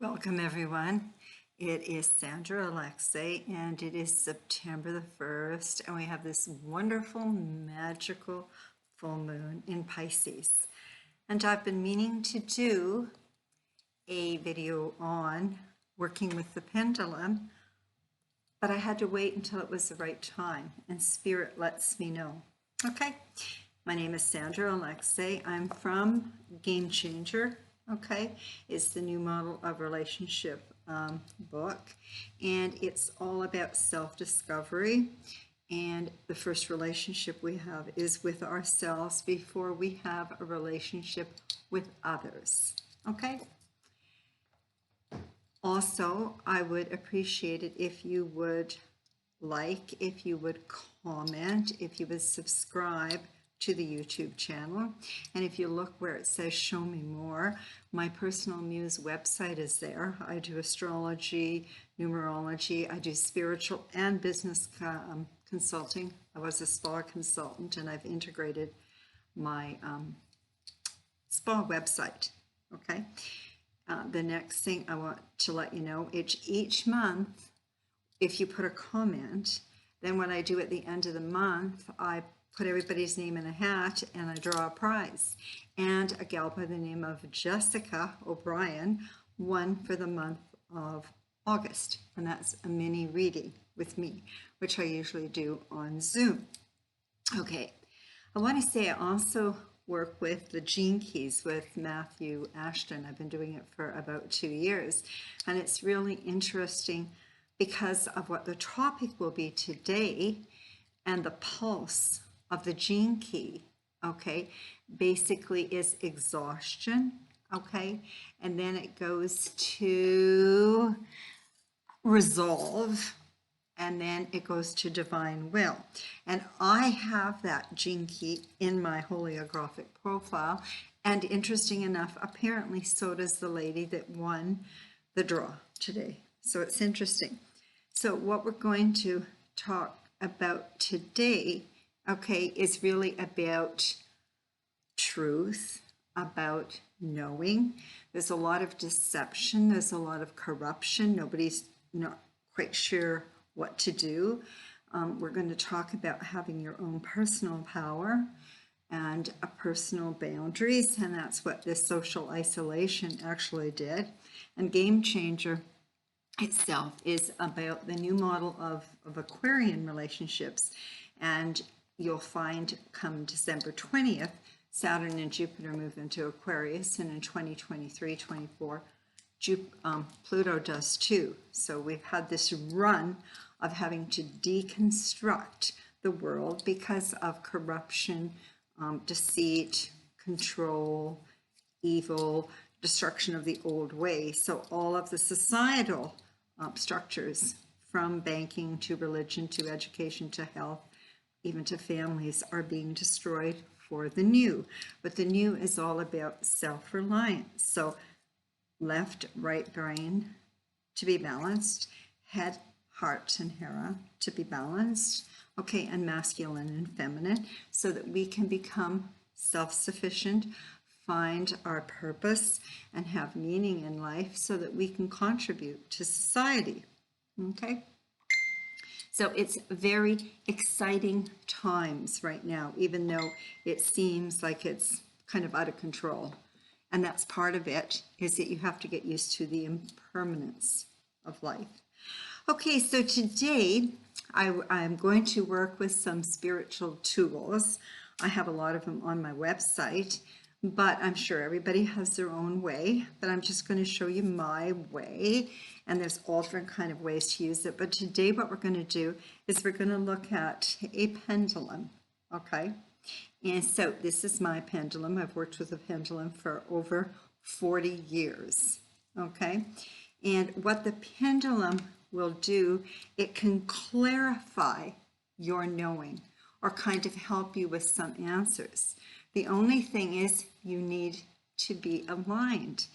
Welcome everyone. It is Sandra Alexei and it is September the 1st and we have this wonderful magical full moon in Pisces. And I've been meaning to do a video on working with the pendulum, but I had to wait until it was the right time and Spirit lets me know. Okay, my name is Sandra Alexei. I'm from Game Changer. Okay, it's the new model of relationship book, and it's all about self-discovery. And the first relationship we have is with ourselves before we have a relationship with others. Okay. Also, I would appreciate it if you would like, if you would comment, if you would subscribe to the YouTube channel. And if you look where it says show me more, my personal muse website is there. I do astrology, numerology, I do spiritual and business consulting. I was a spa consultant and I've integrated my spa website. Okay. The next thing I want to let you know, each month, if you put a comment, then what I do at the end of the month, I put everybody's name in a hat and I draw a prize. And a gal by the name of Jessica O'Brien won for the month of August. And that's a mini reading with me, which I usually do on Zoom. Okay, I want to say I also work with the Gene Keys with Matthew Ashton. I've been doing it for about 2 years. And it's really interesting because of what the topic will be today and the pulse of the gene key, okay, basically is exhaustion, okay, and then it goes to resolve, and then it goes to divine will. And I have that gene key in my holoographic profile, and interesting enough, apparently so does the lady that won the draw today. So it's interesting. So what we're going to talk about today, okay, is really about truth, about knowing. There's a lot of deception, there's a lot of corruption. Nobody's not quite sure what to do. We're going to talk about having your own personal power and personal boundaries, and that's what this social isolation actually did. And Game Changer itself is about the new model of Aquarian relationships, and you'll find come December 20th, Saturn and Jupiter move into Aquarius, and in 2023-24, Pluto does too. So we've had this run of having to deconstruct the world because of corruption, deceit, control, evil, destruction of the old way. So all of the societal structures, from banking to religion to education to health, even to families, are being destroyed for the new. But the new is all about self-reliance. So left, right brain to be balanced, head, heart, and Hera to be balanced, okay, and masculine and feminine, so that we can become self-sufficient, find our purpose, and have meaning in life so that we can contribute to society, okay? So it's very exciting times right now, even though it seems like it's kind of out of control. And that's part of it, is that you have to get used to the impermanence of life. Okay, so today I'm going to work with some spiritual tools. I have a lot of them on my website, but I'm sure everybody has their own way, but I'm just going to show you my way, and there's all different kind of ways to use it. But today what we're going to do is we're going to look at a pendulum, okay? And so this is my pendulum. I've worked with a pendulum for over 40 years, okay? And what the pendulum will do, it can clarify your knowing or kind of help you with some answers. The only thing is you need to be aligned,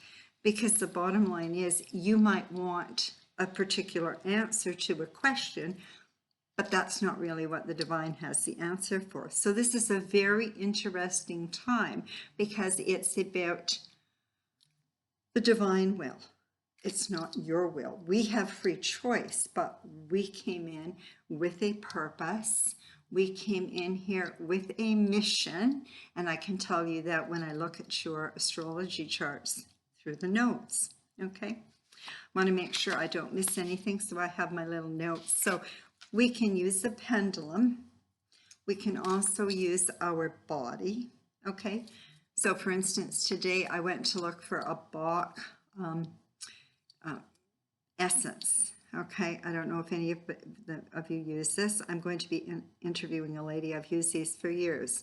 because the bottom line is you might want a particular answer to a question, but that's not really what the divine has the answer for. So this is a very interesting time because it's about the divine will. It's not your will. We have free choice, but we came in with a purpose. We came in here with a mission. And I can tell you that when I look at your astrology charts through the notes. Okay. Want to make sure I don't miss anything. So I have my little notes. So we can use the pendulum. We can also use our body. Okay. So for instance, today I went to look for a Bach essence. Okay, I don't know if any of you use this. I'm going to be interviewing a lady. I've used these for years.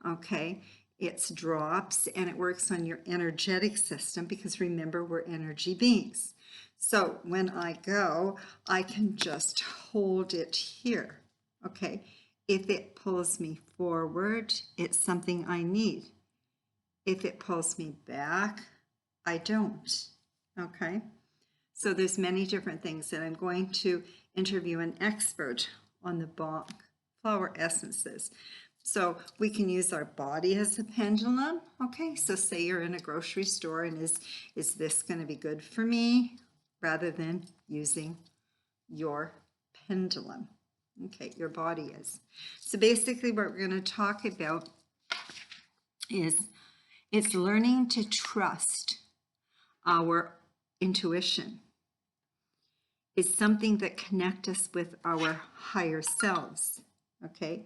Okay, it's drops and it works on your energetic system because remember, we're energy beings. So when I go, I can just hold it here. Okay, if it pulls me forward, it's something I need. If it pulls me back, I don't. Okay. So there's many different things, and I'm going to interview an expert on the Bach flower essences. So we can use our body as a pendulum. Okay, so say you're in a grocery store and is this going to be good for me, rather than using your pendulum. Okay, your body is. So basically what we're going to talk about is it's learning to trust our intuition. Is something that connects us with our higher selves, okay?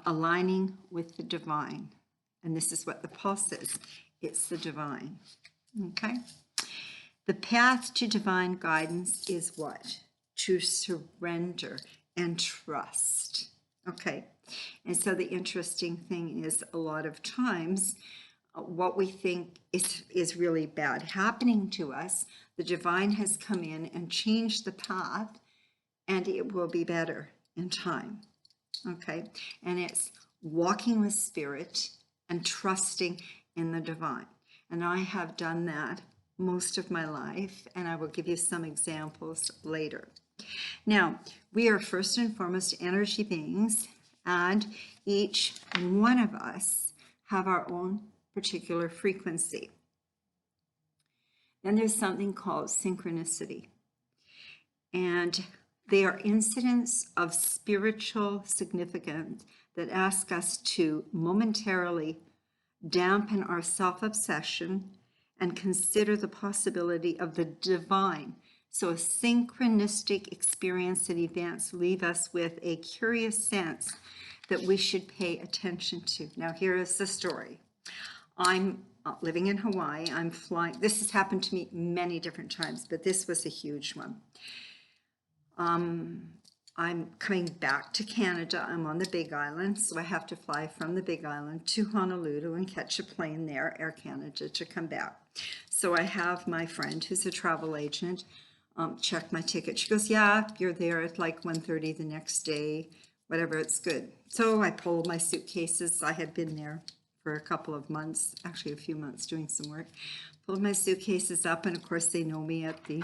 Aligning with the divine. And this is what the pulse is. It's the divine, okay? The path to divine guidance is what? To surrender and trust, okay? And so the interesting thing is a lot of times what we think is really bad happening to us, the divine has come in and changed the path, and it will be better in time. Okay, and it's walking with spirit and trusting in the divine. And I have done that most of my life, and I will give you some examples later. Now, we are first and foremost energy beings, and each one of us have our own particular frequency. Then there's something called synchronicity. And they are incidents of spiritual significance that ask us to momentarily dampen our self-obsession and consider the possibility of the divine. So a synchronistic experience and events leave us with a curious sense that we should pay attention to. Now here is the story. I'm living in Hawaii. I'm flying. This has happened to me many different times, but this was a huge one. I'm coming back to Canada. I'm on the Big Island, so I have to fly from the Big Island to Honolulu and catch a plane there, Air Canada, to come back. So I have my friend who's a travel agent check my ticket. She goes, yeah, you're there at like 1:30 the next day, whatever, it's good. So I pulled my suitcases. I had been there for a couple of months, actually a few months, doing some work. Pulled my suitcases up, and of course they know me at the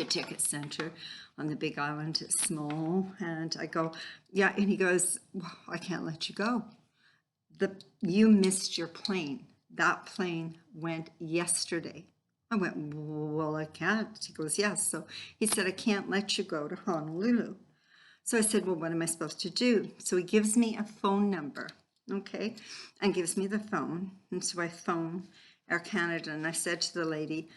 ticket center on the Big Island. It's small, and I go, yeah, and he goes, well, I can't let you go. You missed your plane. That plane went yesterday. I went, well, I can't. He goes, yes. So he said, I can't let you go to Honolulu. So I said, well, what am I supposed to do? So he gives me a phone number. Okay, and gives me the phone, and so I phone Air Canada, and I said to the lady,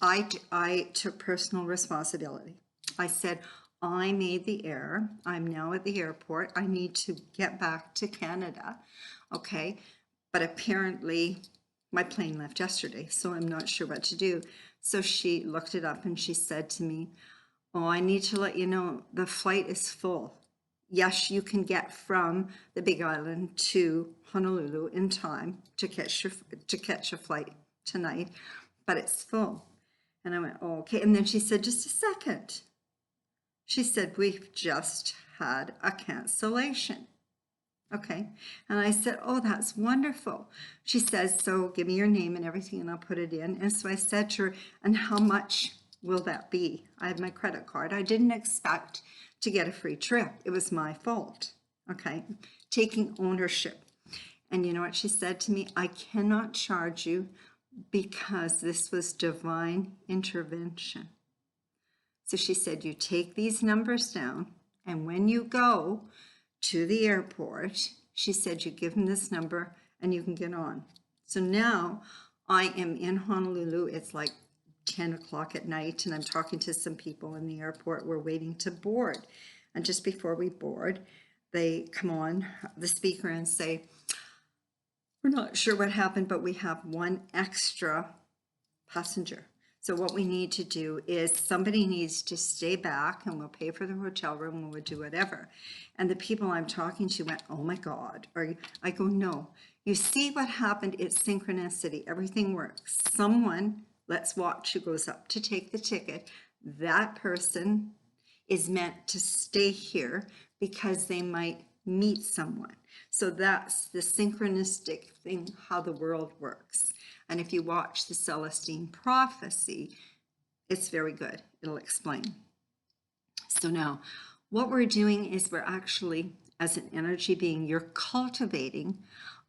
I took personal responsibility. I said, I made the error. I'm now at the airport. I need to get back to Canada, okay? But apparently my plane left yesterday, so I'm not sure what to do. So she looked it up and she said to me, oh, I need to let you know the flight is full. Yes, you can get from the Big Island to Honolulu in time to catch a flight tonight, but it's full. And I went, oh, okay. And then she said, just a second. She said, we've just had a cancellation. Okay. And I said, oh, that's wonderful. She says, so give me your name and everything and I'll put it in. And so I said to her, and how much will that be? I had my credit card. I didn't expect to get a free trip. It was my fault. Okay. Taking ownership. And you know what she said to me? I cannot charge you because this was divine intervention. So she said, you take these numbers down, and when you go to the airport, she said, you give them this number and you can get on. So now I am in Honolulu. It's like 10 o'clock at night, and I'm talking to some people in the airport. We're waiting to board. And just before we board, they come on the speaker and say, we're not sure what happened, but we have one extra passenger. So what we need to do is somebody needs to stay back, and we'll pay for the hotel room and we'll do whatever. And the people I'm talking to went, oh my God. Or I go, no. You see what happened? It's synchronicity. Everything works. Someone, let's watch, who goes up to take the ticket. That person is meant to stay here because they might meet someone. So that's the synchronistic thing, how the world works. And if you watch the Celestine Prophecy, it's very good. It'll explain. So now, what we're doing is we're actually, as an energy being, you're cultivating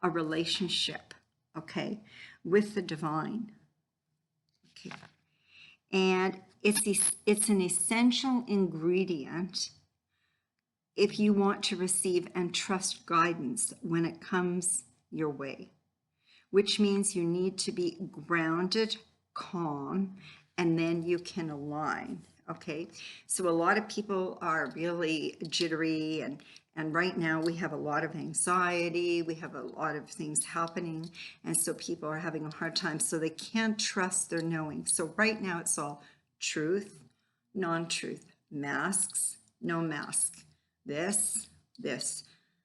a relationship, okay, with the divine. Okay. And it's an essential ingredient if you want to receive and trust guidance when it comes your way, which means you need to be grounded, calm, and then you can align, okay? So a lot of people are really jittery, and right now we have a lot of anxiety, we have a lot of things happening, and so people are having a hard time, so they can't trust their knowing. So right now it's all truth, non-truth, masks, no mask, this,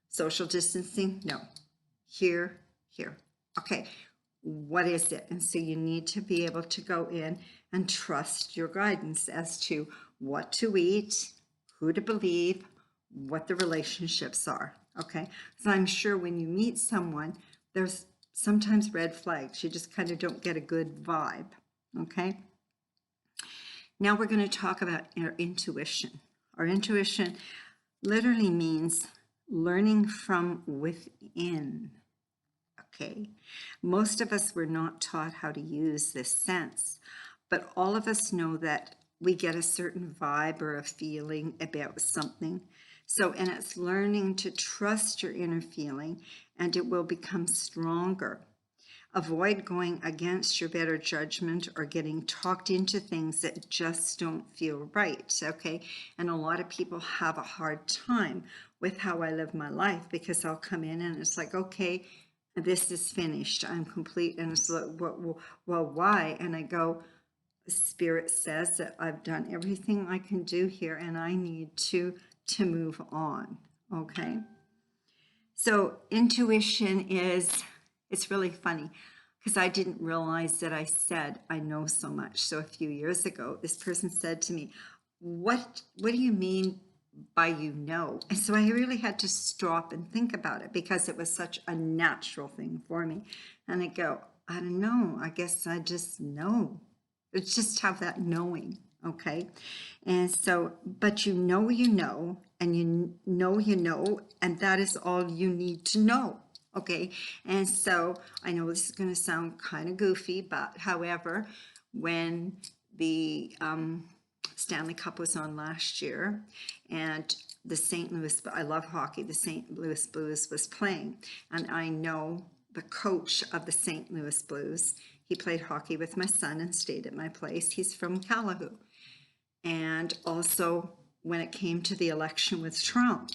social distancing, no, here. Okay, what is it? And so you need to be able to go in and trust your guidance as to what to eat, who to believe, what the relationships are, okay? So I'm sure when you meet someone, there's sometimes red flags. You just kind of don't get a good vibe, okay? Now we're going to talk about our intuition. Our intuition literally means learning from within. Okay, most of us were not taught how to use this sense, but all of us know that we get a certain vibe or a feeling about something. So, and it's learning to trust your inner feeling, and it will become stronger. Avoid going against your better judgment or getting talked into things that just don't feel right, okay? And a lot of people have a hard time with how I live my life, because I'll come in and it's like, okay, this is finished, I'm complete. And it's like, well, why? And I go, Spirit says that I've done everything I can do here, and I need to move on, okay? So intuition is, it's really funny, because I didn't realize that I said I know so much. So a few years ago, this person said to me, what do you mean by you know? And so I really had to stop and think about it, because it was such a natural thing for me. And I go, I don't know, I guess I just know. It's just have that knowing, okay? And so, but you know, and you know, and that is all you need to know, okay? And so I know this is going to sound kind of goofy, but however, when the Stanley Cup was on last year, and the St. Louis, I love hockey, the St. Louis Blues was playing, and I know the coach of the St. Louis Blues. He played hockey with my son and stayed at my place. He's from Calahoo. And also, when it came to the election with Trump,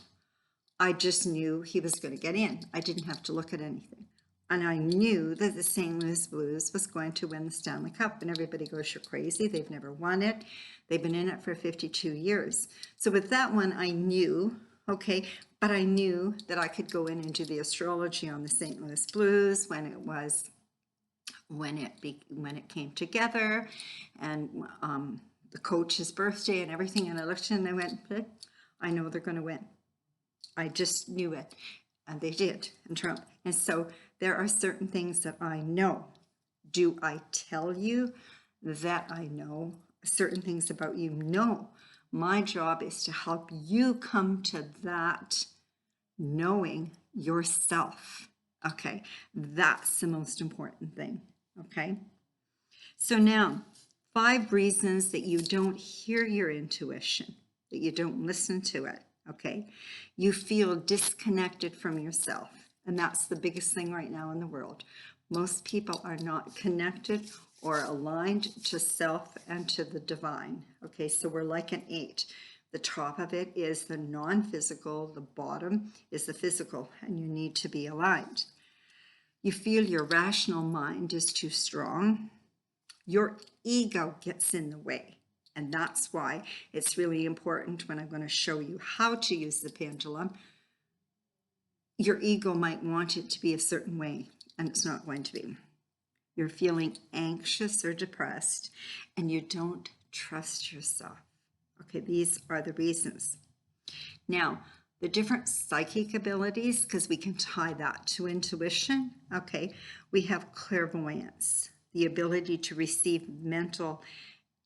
I just knew he was going to get in. I didn't have to look at anything. And I knew that the St. Louis Blues was going to win the Stanley Cup. And everybody goes, you're crazy. They've never won it. They've been in it for 52 years. So with that one, I knew, okay, but I knew that I could go in and do the astrology on the St. Louis Blues when it came together, and the coach's birthday and everything. And I looked and I went, I know they're going to win. I just knew it. And they did, and Trump. And so there are certain things that I know. Do I tell you that I know certain things about you? No. My job is to help you come to that knowing yourself. Okay, that's the most important thing. Okay. So now, 5 reasons that you don't hear your intuition, that you don't listen to it. Okay. You feel disconnected from yourself. And that's the biggest thing right now in the world. Most people are not connected or aligned to self and to the divine. Okay, so we're like an 8. The top of it is the non-physical, the bottom is the physical, and you need to be aligned. You feel your rational mind is too strong. Your ego gets in the way. And that's why it's really important when I'm going to show you how to use the pendulum. Your ego might want it to be a certain way, and it's not going to be. You're feeling anxious or depressed, and you don't trust yourself. Okay, these are the reasons. Now, the different psychic abilities, because we can tie that to intuition. Okay, we have clairvoyance, the ability to receive mental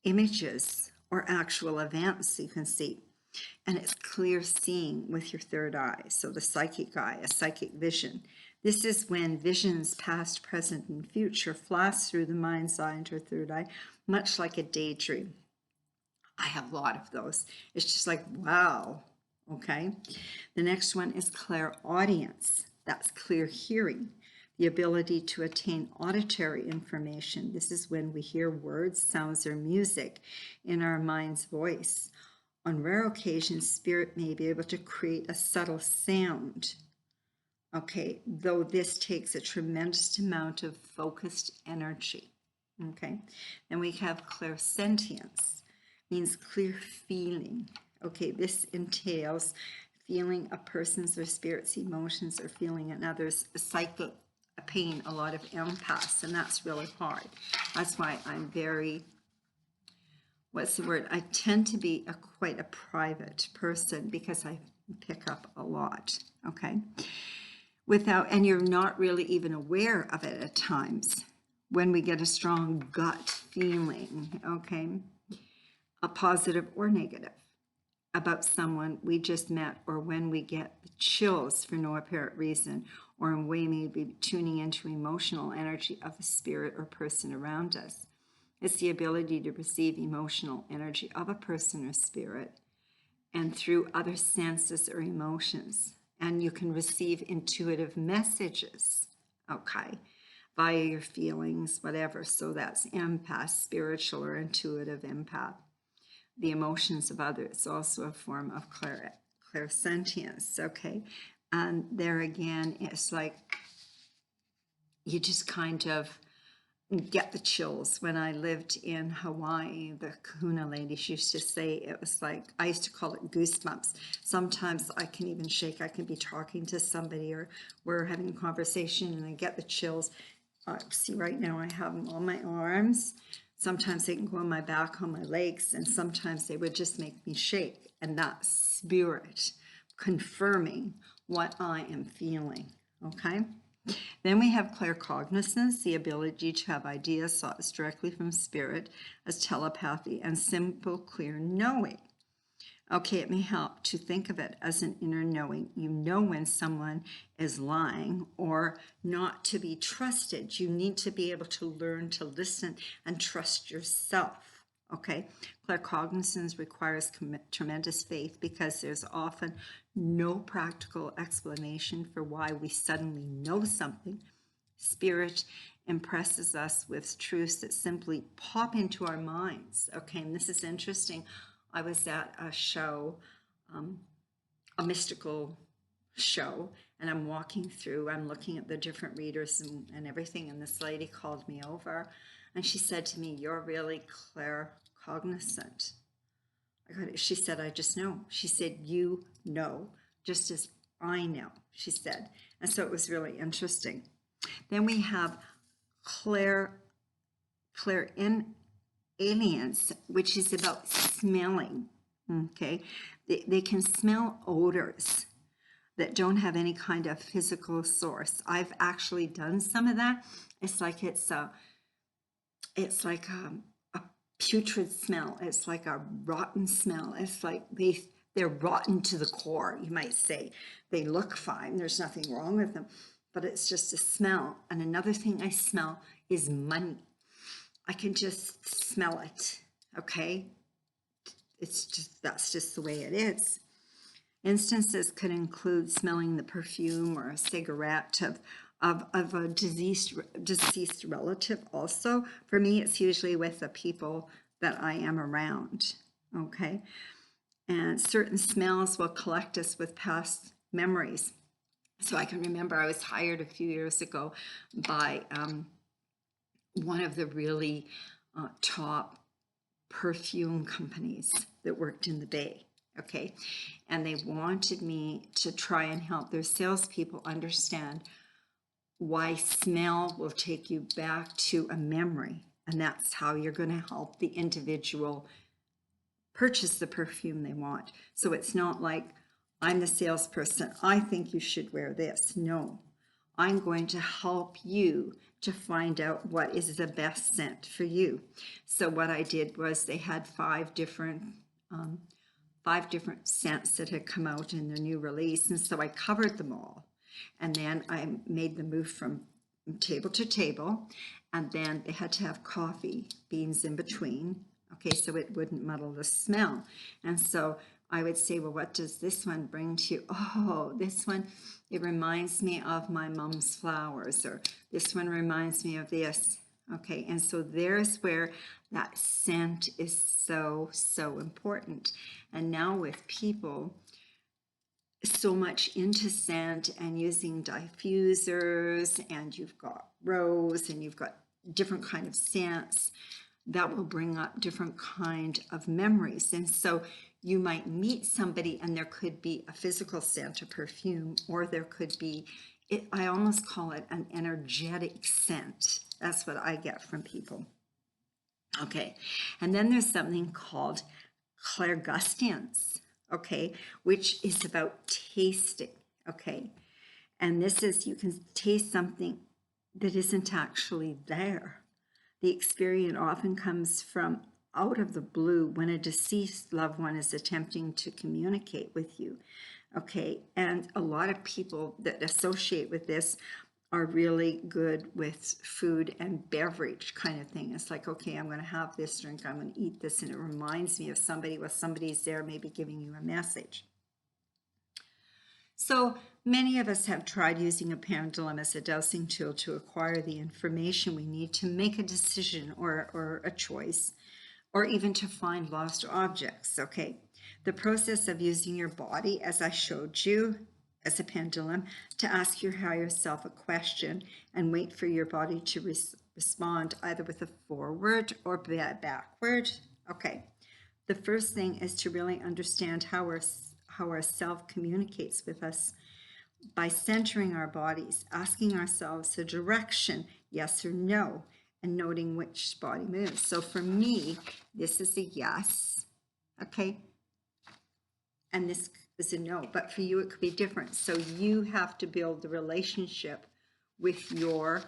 images or actual events you can see. And it's clear seeing with your third eye. So the psychic eye, a psychic vision. This is when visions past, present, and future flash through the mind's eye into your third eye, much like a daydream. I have a lot of those. It's just like, wow. Okay. The next one is clairaudience. That's clear hearing, the ability to attain auditory information. This is when we hear words, sounds, or music in our mind's voice. On rare occasions, spirit may be able to create a subtle sound. Okay, though this takes a tremendous amount of focused energy. Okay, then we have clairsentience, means clear feeling. Okay, this entails feeling a person's or spirit's emotions or feeling another's psychic pain, a lot of empaths, and that's really hard. That's why I'm very, what's the word? I tend to be quite a private person because I pick up a lot, okay? And you're not really even aware of it at times when we get a strong gut feeling, okay? A positive or negative about someone we just met, or when we get chills for no apparent reason, or in way maybe tuning into emotional energy of a spirit or person around us. It's the ability to receive emotional energy of a person or spirit and through other senses or emotions. And you can receive intuitive messages, okay, via your feelings, whatever. So that's empath, spiritual or intuitive empath. The emotions of others, also a form of clairsentience, okay? And there again, it's like you just kind of get the chills. When I lived in Hawaii, the kahuna lady, she used to say it was like, I used to call it goosebumps. Sometimes I can even shake. I can be talking to somebody or we're having a conversation and I get the chills. See, right now I have them on my arms. Sometimes they can go on my back, on my legs, and sometimes they would just make me shake. And that's spirit confirming what I am feeling, okay? Then we have claircognizance, the ability to have ideas, thoughts directly from spirit as telepathy and simple, clear knowing. Okay, it may help to think of it as an inner knowing. You know when someone is lying or not to be trusted. You need to be able to learn to listen and trust yourself. Okay, claircognizance requires tremendous faith because there's often no practical explanation for why we suddenly know something. Spirit impresses us with truths that simply pop into our minds. Okay, and this is interesting. I was at a show, a mystical show, and I'm walking through, I'm looking at the different readers and everything, and this lady called me over, and she said to me, "You're really claircognizant." She said, "I just know." She said, "You know, just as I know," she said. And so it was really interesting. Then we have clairalience, which is about smelling, okay? They can smell odors that don't have any kind of physical source. I've actually done some of that. It's like a putrid smell. It's like a rotten smell. It's like they're rotten to the core, you might say. They look fine. There's nothing wrong with them. but it's just a smell. And another thing I smell is money. I can just smell it, okay? That's just the way it is. Instances could include smelling the perfume or a cigarette of a deceased relative also. For me, it's usually with the people that I am around, okay? And certain smells will collect us with past memories. So I can remember I was hired a few years ago by one of the really top perfume companies that worked in the Bay, okay? And they wanted me to try and help their salespeople understand why smell will take you back to a memory. And that's how you're going to help the individual purchase the perfume they want. So it's not like, I'm the salesperson, I think you should wear this. No, I'm going to help you to find out what is the best scent for you. So what I did was they had five different scents that had come out in their new release. And so I covered them all. And then I made them move from table to table. And then they had to have coffee beans in between. Okay, so it wouldn't muddle the smell. And so I would say, well, what does this one bring to you? Oh, this one, it reminds me of my mom's flowers, or this one reminds me of this. Okay, and so there's where that scent is so, so important. And now with people so much into scent and using diffusers, and you've got rose and you've got different kind of scents, that will bring up different kind of memories. And so you might meet somebody and there could be a physical scent or perfume, or there could be, I almost call it an energetic scent. That's what I get from people. Okay, and then there's something called clairgustance, okay, which is about tasting, okay? And this is, you can taste something that isn't actually there. The experience often comes from out of the blue when a deceased loved one is attempting to communicate with you, okay? And a lot of people that associate with this are really good with food and beverage kind of thing. It's like, okay, I'm going to have this drink, I'm going to eat this, and it reminds me of somebody, while somebody's there maybe giving you a message. So many of us have tried using a pendulum as a dowsing tool to acquire the information we need to make a decision or a choice, or even to find lost objects, okay? The process of using your body, as I showed you, as a pendulum, to ask your higher self a question and wait for your body to respond either with a forward or backward, okay? The first thing is to really understand how our self communicates with us by centering our bodies, asking ourselves a direction, yes or no, and noting which body moves. So for me, this is a yes, okay? And this is a no, but for you it could be different. So you have to build the relationship with your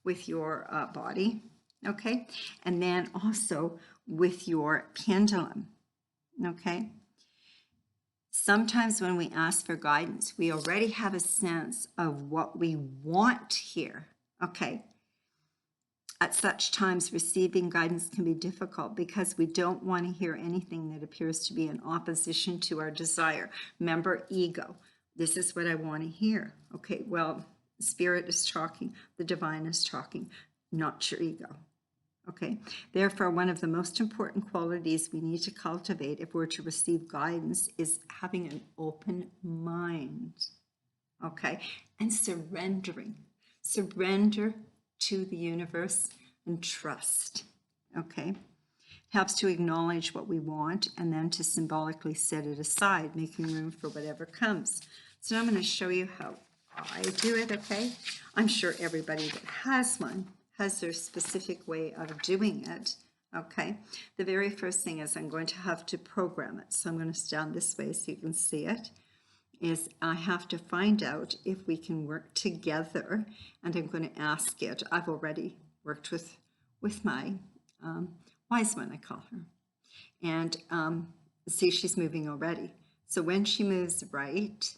body, okay? And then also with your pendulum, okay? Sometimes when we ask for guidance, we already have a sense of what we want here, okay? At such times, receiving guidance can be difficult because we don't want to hear anything that appears to be in opposition to our desire. Remember, ego. This is what I want to hear. Okay, well, Spirit is talking, the divine is talking, not your ego. Okay, therefore, one of the most important qualities we need to cultivate if we're to receive guidance is having an open mind. Okay, and surrendering. Surrender to the universe and trust, okay? Helps to acknowledge what we want and then to symbolically set it aside, making room for whatever comes. So now I'm going to show you how I do it, okay? I'm sure everybody that has one has their specific way of doing it, okay? The very first thing is I'm going to have to program it. So I'm going to stand this way so you can see it. Is I have to find out if we can work together, and I'm going to ask it. I've already worked with my wise one, I call her, and see, she's moving already. So when she moves right,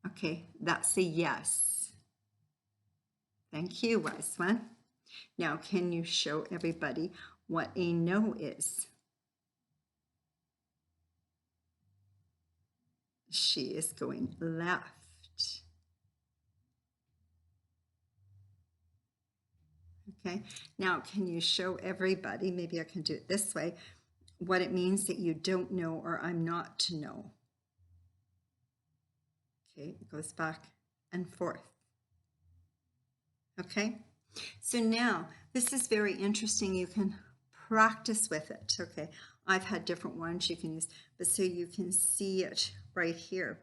Okay, that's a yes. Thank you, wise one. Now, can you show everybody what a no is? She is going left. Okay, now can you show everybody, maybe I can do it this way, what it means that you don't know or I'm not to know? Okay, it goes back and forth. Okay, so now this is very interesting. You can practice with it. Okay, I've had different ones you can use, but so you can see it right here.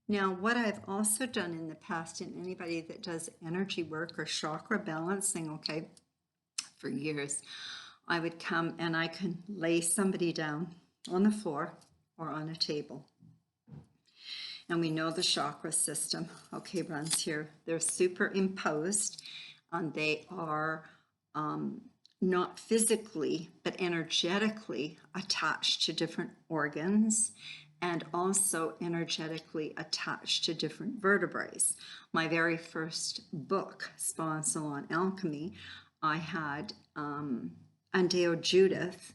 Now, what I've also done in the past, and anybody that does energy work or chakra balancing, okay, for years, I would come and I can lay somebody down on the floor or on a table. And we know the chakra system, okay, runs here. They're superimposed and they are not physically, but energetically attached to different organs and also energetically attached to different vertebrae. My very first book, Spa Salon Alchemy, I had Andeo Judith.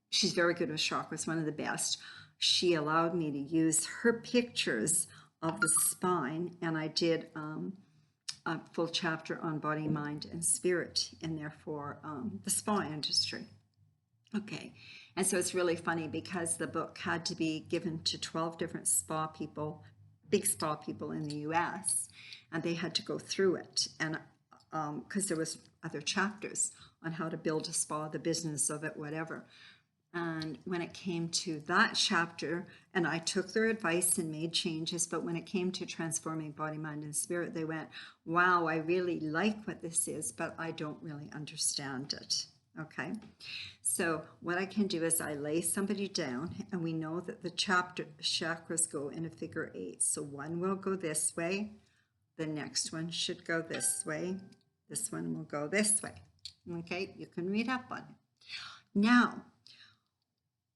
She's very good with chakras, one of the best. She allowed me to use her pictures of the spine, and I did a full chapter on body, mind, and spirit in there for the spa industry. Okay, and so it's really funny because the book had to be given to 12 different spa people, big spa people in the US, and they had to go through it. And because there was other chapters on how to build a spa, the business of it, whatever. And when it came to that chapter, and I took their advice and made changes, but when it came to transforming body, mind, and spirit, they went, wow, I really like what this is, but I don't really understand it. Okay, so what I can do is I lay somebody down, and we know that the chakras go in a figure 8. So one will go this way, the next one should go this way, this one will go this way. Okay, you can read up on it. Now,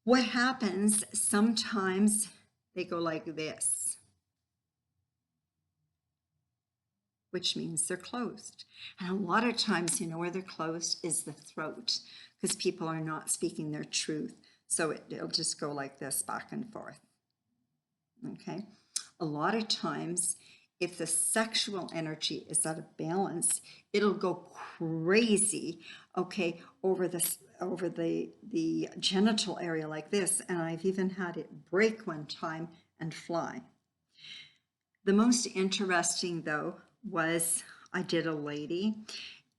what happens, sometimes they go like this, which means they're closed. And a lot of times, you know, where they're closed is the throat, because people are not speaking their truth. So it'll just go like this, back and forth. Okay, a lot of times, if the sexual energy is out of balance, it'll go crazy, okay, over the genital area like this. And I've even had it break one time and fly. The most interesting though was I did a lady,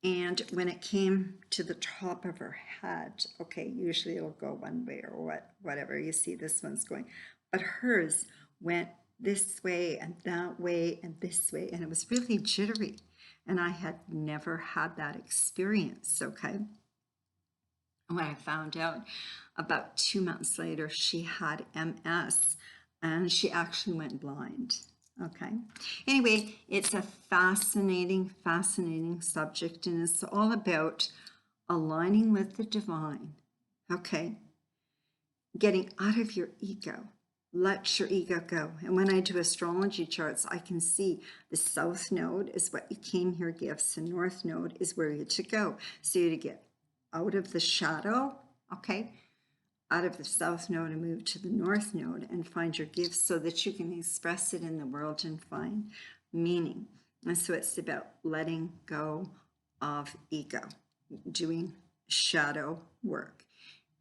and when it came to the top of her head, okay, usually it'll go one way or whatever, you see this one's going, but hers went this way and that way and this way, and it was really jittery, and I had never had that experience. Okay, and when I found out about 2 months later, she had MS and she actually went blind. Okay, anyway, it's a fascinating subject, and it's all about aligning with the divine. Okay, getting out of your ego. Let your ego go. And when I do astrology charts, I can see the south node is what you came here gifts, and north node is where you're to go. So you to get out of the shadow, okay, out of the south node and move to the north node and find your gifts so that you can express it in the world and find meaning. And so it's about letting go of ego, doing shadow work,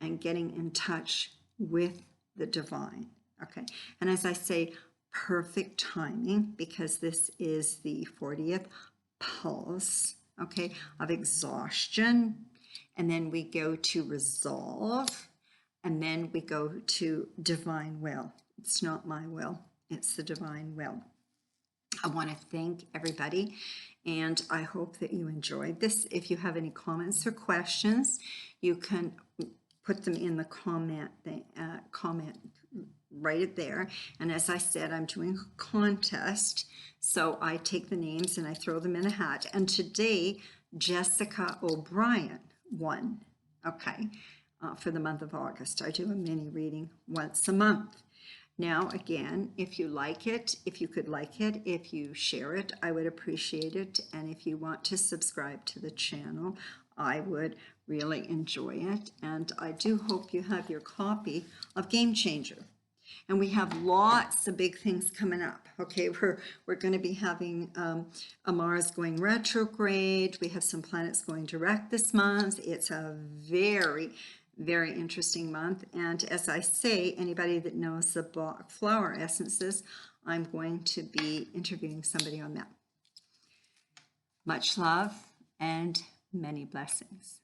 and getting in touch with the divine. Okay, and as I say, perfect timing, because this is the 40th pulse, okay, of exhaustion, and then we go to resolve, and then we go to divine will. It's not my will, it's the divine will. I want to thank everybody, and I hope that you enjoyed this. If you have any comments or questions, you can put them in the comment right there. And as I said, I'm doing a contest, so I take the names and I throw them in a hat. And today, Jessica O'Brien won, okay, for the month of August. I do a mini reading once a month. Now, again, if you like it, if you could like it, if you share it, I would appreciate it. And if you want to subscribe to the channel, I would really enjoy it. And I do hope you have your copy of Game Changer. And we have lots of big things coming up. Okay, we're going to be having a Mars going retrograde. We have some planets going direct this month. It's a very interesting month. And as I say, anybody that knows the Bach flower essences, I'm going to be interviewing somebody on that. Much love and many blessings.